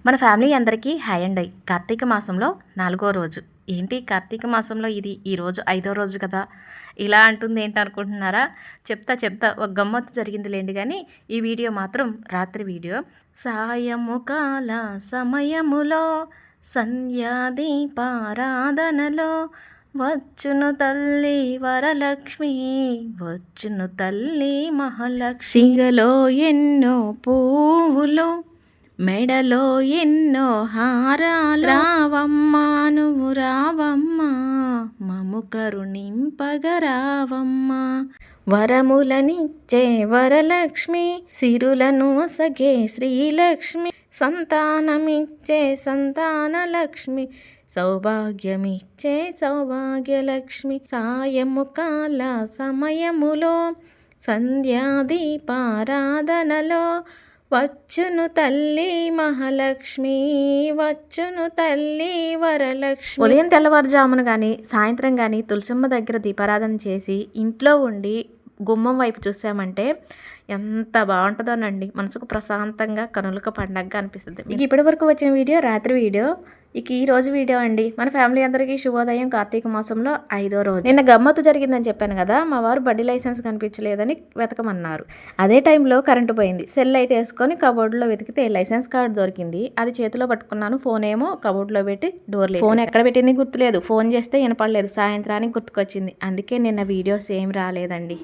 మన ఫ్యామిలీ అందరికీ హాయ్ అండి. కార్తీక మాసంలో 4వ రోజు. ఏంటి కార్తీక మాసంలో ఇది ఈరోజు 5వ రోజు కదా, ఇలా అంటుంది ఏంటి అనుకుంటున్నారా? చెప్తా ఒక గమ్మత్తు జరిగిందిలేండి. కానీ ఈ వీడియో మాత్రం రాత్రి వీడియో. సాయము కాల సమయములో సంధ్యాదీపారాధనలో వచ్చును తల్లి వరలక్ష్మి, వచ్చును తల్లి మహాలక్ష్మి. సింగలో ఎన్నో పువ్వులు, మెడలో ఎన్నో హారాలు, రావమ్మా నువ్వు రావమ్మా, మము కరుణింపగ రావమ్మా. వరములనిచ్చే వరలక్ష్మి, సిరులను సగే శ్రీలక్ష్మి, సంతానమిచ్చే సంతానలక్ష్మి, సౌభాగ్యమిచ్చే సౌభాగ్యలక్ష్మి. సాయము కాల సమయములో సంధ్యాదీపారాధనలో వచ్చును తల్లి మహాలక్ష్మి, వచ్చును తల్లి వరలక్ష్మి. ఉదయం తెల్లవారుజామున కానీ సాయంత్రం కానీ తులసమ్మ దగ్గర దీపారాధన చేసి ఇంట్లో ఉండి గుమ్మం వైపు చూసామంటే ఎంత బాగుంటుందోనండి. మనసుకు ప్రశాంతంగా కనులకు పండగగా అనిపిస్తుంది. మీకు ఇప్పటి వరకు వచ్చిన వీడియో రాత్రి వీడియో. ఇక ఈ రోజు వీడియో అండి. మన ఫ్యామిలీ అందరికీ శుభోదయం. కార్తీక మాసంలో 5వ రోజు. నిన్న గమ్మత్తు జరిగిందని చెప్పాను కదా, మా వారు బండి లైసెన్స్ కనిపించలేదని వెతకమన్నారు. అదే టైంలో కరెంటు పోయింది. సెల్ లైట్ వేసుకొని కబోర్డ్లో వెతికితే లైసెన్స్ కార్డు దొరికింది. అది చేతిలో పట్టుకున్నాను. ఫోన్ ఏమో కబోర్డ్లో పెట్టి డోర్లో. ఫోన్ ఎక్కడ పెట్టింది గుర్తులేదు. ఫోన్ చేస్తే వినపడలేదు. సాయంత్రానికి గుర్తుకొచ్చింది. అందుకే నిన్న వీడియోస్ ఏం రాలేదండి.